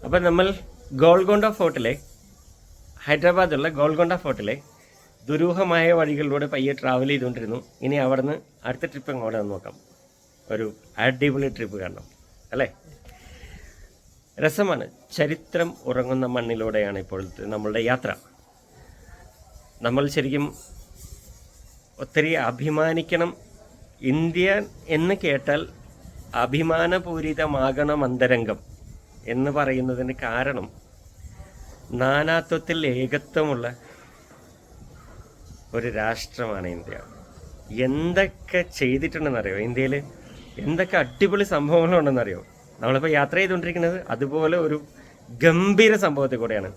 അപ്പം നമ്മൾ ഗോൾക്കൊണ്ട ഫോർട്ടിലെ ഹൈദരാബാദുള്ള ഗോൾക്കൊണ്ട ഫോർട്ടിലെ ദുരൂഹമായ വഴികളിലൂടെ പയ്യെ ട്രാവൽ ചെയ്തുകൊണ്ടിരുന്നു. ഇനി അവിടെ നിന്ന് അടുത്ത ട്രിപ്പ് എങ്ങോട്ടാന്ന് നോക്കാം. ഒരു അടിപൊളി ട്രിപ്പ് കാണണം അല്ലേ? രസമാണ്. ചരിത്രം ഉറങ്ങുന്ന മണ്ണിലൂടെയാണ് ഇപ്പോഴത്തെ നമ്മളുടെ യാത്ര. നമ്മൾ ശരിക്കും ഒത്തിരി അഭിമാനിക്കണം. ഇന്ത്യ എന്ന് കേട്ടാൽ അഭിമാനപൂരിതമാകണം അന്തരംഗം എന്ന് പറയുന്നതിന് കാരണം നാനാത്വത്തിൽ ഏകത്വമുള്ള ഒരു രാഷ്ട്രമാണ് ഇന്ത്യ. എന്തൊക്കെ ചെയ്തിട്ടുണ്ടെന്നറിയോ? ഇന്ത്യയിൽ എന്തൊക്കെ അടിപൊളി സംഭവങ്ങളുണ്ടെന്നറിയോ? നമ്മളിപ്പോൾ യാത്ര ചെയ്തുകൊണ്ടിരിക്കുന്നത് അതുപോലെ ഒരു ഗംഭീര സംഭവത്തിൽ കൂടെയാണ്.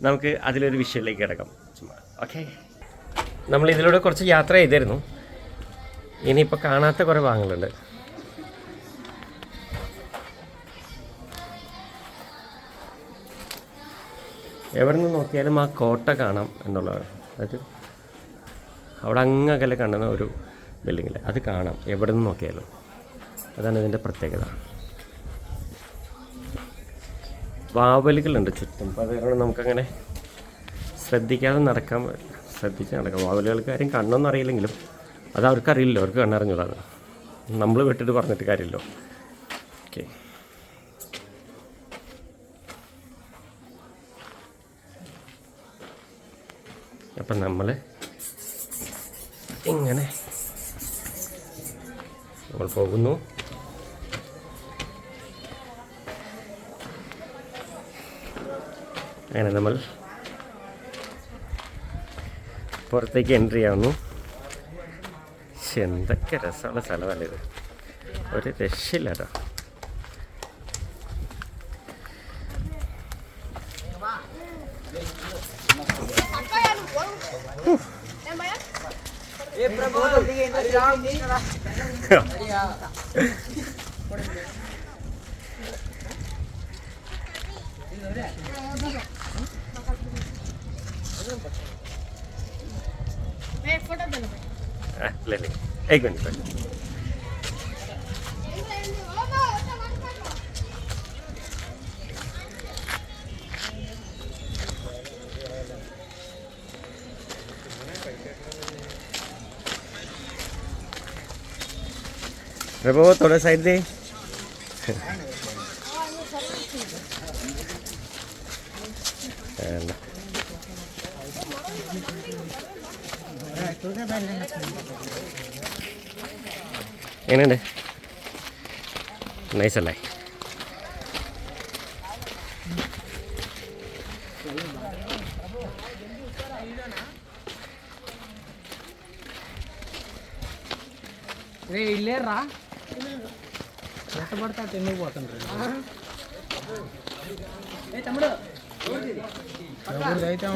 നമുക്ക് അതിലൊരു വിഷയത്തിലേക്ക് കിടക്കാം. ഓക്കെ, നമ്മൾ ഇതിലൂടെ കുറച്ച് യാത്ര ചെയ്തിരുന്നു. ഇനിയിപ്പോൾ കാണാത്ത കുറേ ഭാഗങ്ങളുണ്ട്. എവിടെ നിന്ന് നോക്കിയാലും ആ കോട്ട കാണാം എന്നുള്ളതാണ്. അതായത് അവിടെ അങ്ങകലെ കാണുന്ന ഒരു ബിൽഡിങ്ങിൽ അത് കാണാം എവിടെ നിന്ന് നോക്കിയാലും. അതാണ് ഇതിൻ്റെ പ്രത്യേകത. വാവലുകളുണ്ട് ചുറ്റും. അപ്പോൾ അത് കാരണം നമുക്കങ്ങനെ ശ്രദ്ധിച്ച് നടക്കാം. വാവലുകൾക്ക് കാര്യം കണ്ണൊന്നും അറിയില്ലെങ്കിലും അത് അവർക്കറിയില്ലല്ലോ, അവർക്ക് കണ്ണറിഞ്ഞൂടാണ്. നമ്മൾ വിട്ടിട്ട് പറഞ്ഞിട്ട് കാര്യമില്ലോ. ഓക്കെ, അപ്പം നമ്മൾ ഇങ്ങനെ നമ്മൾ പോകുന്നു. അങ്ങനെ നമ്മൾ പുറത്തേക്ക് എൻട്രി ആവുന്നു. പക്ഷെ എന്തൊക്കെ രസമുള്ള സ്ഥലമല്ല ഇത്, ഒരു രക്ഷയില്ല കേട്ടോ. ले लेंगे, एक मिनट पहले। प्रभु थोड़ा साइड दे। എങ്ങനെയുണ്ട്? നൈസ് അല്ലേ? ఇల్లేరా ఎట్టబడతా ఎందుకు పోతుంటారు? తమ్ముడు అయితే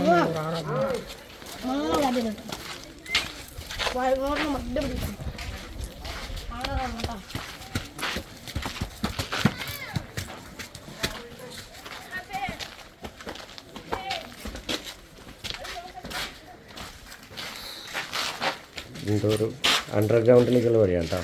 എന്തോ ഒരു അണ്ടർഗ്രൗണ്ടിലേക്കുള്ള വഴിയാണ് കേട്ടോ.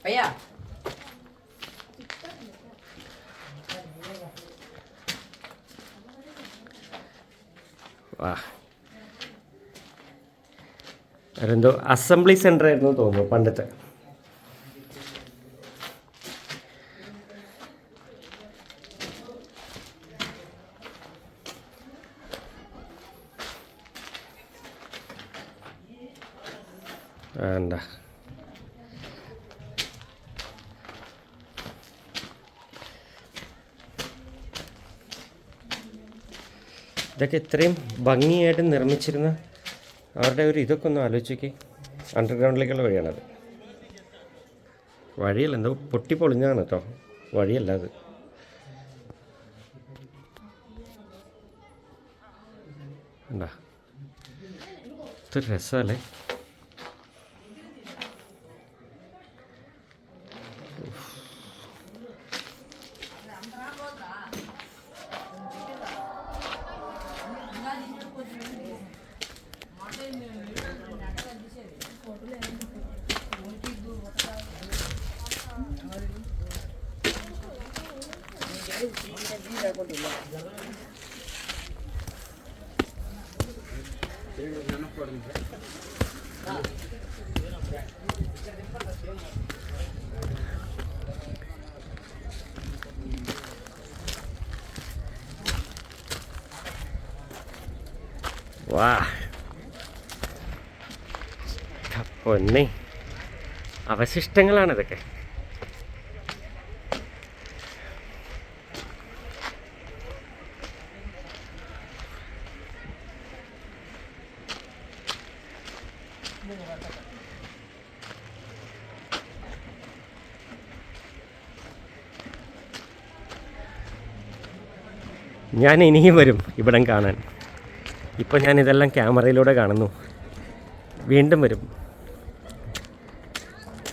అయ్యా വാ, അതെന്തോ അസംബ്ലി സെൻ്റർ ആയിരുന്നു തോന്നുന്നു പണ്ടത്തെ. വേണ്ട, ഇതൊക്കെ ഇത്രയും ഭംഗിയായിട്ട് നിർമ്മിച്ചിരുന്ന അവരുടെ ഒരു ഇതൊക്കെ ഒന്ന് ആലോചിക്ക്. അണ്ടർഗ്രൗണ്ടിലേക്കുള്ള വഴിയാണത്. വഴിയല്ല, എന്തോ പൊട്ടിപ്പൊളിഞ്ഞാണ് കേട്ടോ, വഴിയല്ല അത്. എന്താ ഇതൊരു രസമല്ലേ? വാ പൊന്നെ, അവശിഷ്ടങ്ങളാണ് ഇതൊക്കെ. ഞാൻ ഇനിയും വരും ഇവിടം കാണാൻ. ഇപ്പം ഞാനിതെല്ലാം ക്യാമറയിലൂടെ കാണുന്നു. വീണ്ടും വരും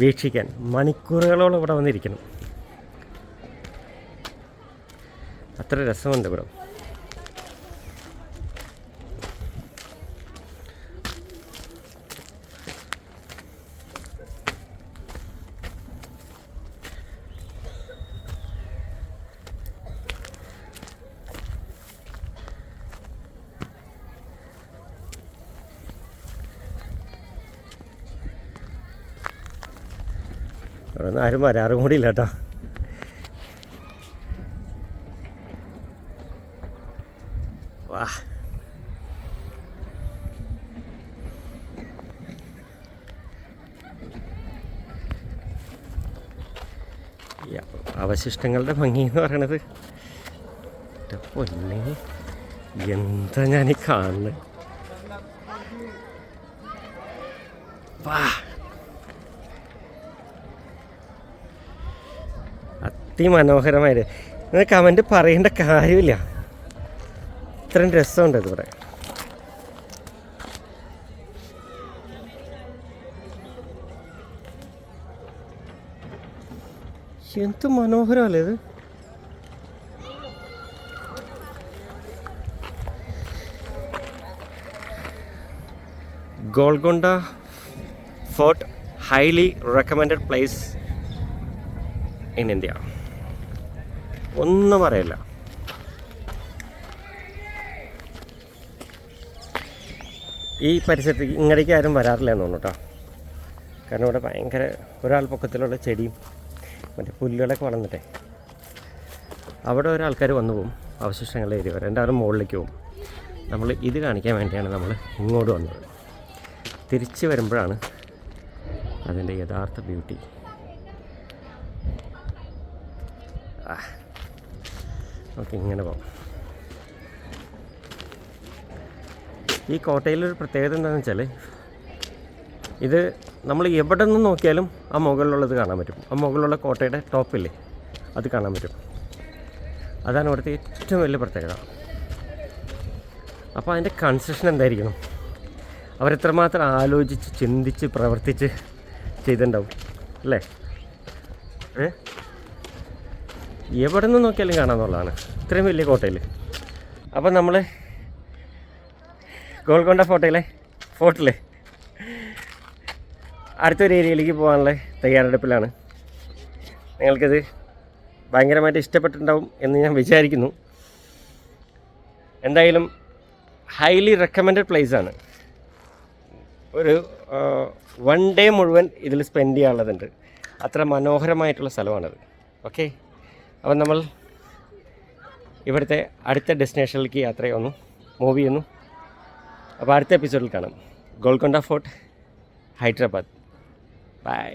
വീക്ഷിക്കാൻ. മണിക്കൂറുകളോളം ഇവിടെ വന്നിരിക്കണം. അത്ര രസമുണ്ട് ഇവിടെ. അവിടെ നിന്ന് ആരും വരാറും കൂടി ഇല്ല കേട്ടോ. വാ, അവശിഷ്ടങ്ങളുടെ ഭംഗി എന്ന് പറയണത് പൊന്നെ, എന്താ ഞാനീ കാണുന്നത്. വാ, അതിമനോഹരമായിട്ട്. ഇത് കമൻറ്റ് പറയേണ്ട കാര്യമില്ല, ഇത്രയും രസമുണ്ട് ഇതിവിടെ. എന്ത് മനോഹരമല്ലേ ഇത്. Golconda fort, highly recommended place in India. ഒന്നും പറയില്ല. ഈ പരിസരത്ത് ഇങ്ങടേക്ക് ആരും വരാറില്ല എന്ന് തോന്നുന്നു കേട്ടോ. കാരണം ഇവിടെ ഭയങ്കര ഒരാൾ പൊക്കത്തിലുള്ള ചെടിയും മറ്റേ പുല്ലുകളൊക്കെ വളർന്നിട്ടേ അവിടെ ഒരാൾക്കാർ വന്നു പോകും. അവശിഷ്ടങ്ങളുടെ ഏരിയ വരെ എല്ലാവരും മുകളിലേക്ക് പോകും. നമ്മൾ ഇത് കാണിക്കാൻ വേണ്ടിയാണ് നമ്മൾ ഇങ്ങോട്ട് വന്നത്. തിരിച്ച് വരുമ്പോഴാണ് അതിൻ്റെ യഥാർത്ഥ ബ്യൂട്ടി. ഓക്കെ, ഇങ്ങനെ പോകാം. ഈ കോട്ടയിലൊരു പ്രത്യേകത എന്താണെന്ന് വെച്ചാൽ ഇത് നമ്മൾ എവിടെ നിന്ന് നോക്കിയാലും ആ മുകളിലുള്ളത് കാണാൻ പറ്റും. ആ മുകളിലുള്ള കോട്ടയുടെ ടോപ്പില്ലേ, അത് കാണാൻ പറ്റും. അതാണ് ഇവിടുത്തെ ഏറ്റവും വലിയ പ്രത്യേകത. അപ്പോൾ അതിൻ്റെ കൺസ്ട്രക്ഷൻ എന്തായിരിക്കണം, അവരെത്രമാത്രം ആലോചിച്ച് ചിന്തിച്ച് പ്രവർത്തിച്ച് ചെയ്തിട്ടുണ്ടാവും അല്ലേ. എവിടെ നിന്ന് നോക്കിയാലും കാണാമെന്നുള്ളതാണ് ഇത്രയും വലിയ കോട്ടയിൽ. അപ്പോൾ നമ്മൾ ഗോൾക്കൊണ്ട ഫോർട്ടിലെ അടുത്തൊരു ഏരിയയിലേക്ക് പോകാനുള്ള തയ്യാറെടുപ്പിലാണ്. നിങ്ങൾക്കിത് ഭയങ്കരമായിട്ട് ഇഷ്ടപ്പെട്ടിട്ടുണ്ടാവും എന്ന് ഞാൻ വിചാരിക്കുന്നു. എന്തായാലും ഹൈലി റെക്കമെൻഡഡ് പ്ലേസാണ്. ഒരു 1 ഡേ മുഴുവൻ ഇതിൽ സ്പെൻഡ് ചെയ്യാനുള്ളതുണ്ട്. അത്ര മനോഹരമായിട്ടുള്ള സ്ഥലമാണത്. ഓക്കെ, അപ്പം നമ്മൾ ഇവിടുത്തെ അടുത്ത ഡെസ്റ്റിനേഷനിലേക്ക് യാത്ര ചെയ്യുന്നു, മൂവ് ചെയ്യുന്നു. അപ്പോൾ അടുത്ത എപ്പിസോഡിൽ കാണാം. ഗോൾക്കൊണ്ട ഫോർട്ട്, ഹൈദരാബാദ്. ബൈ.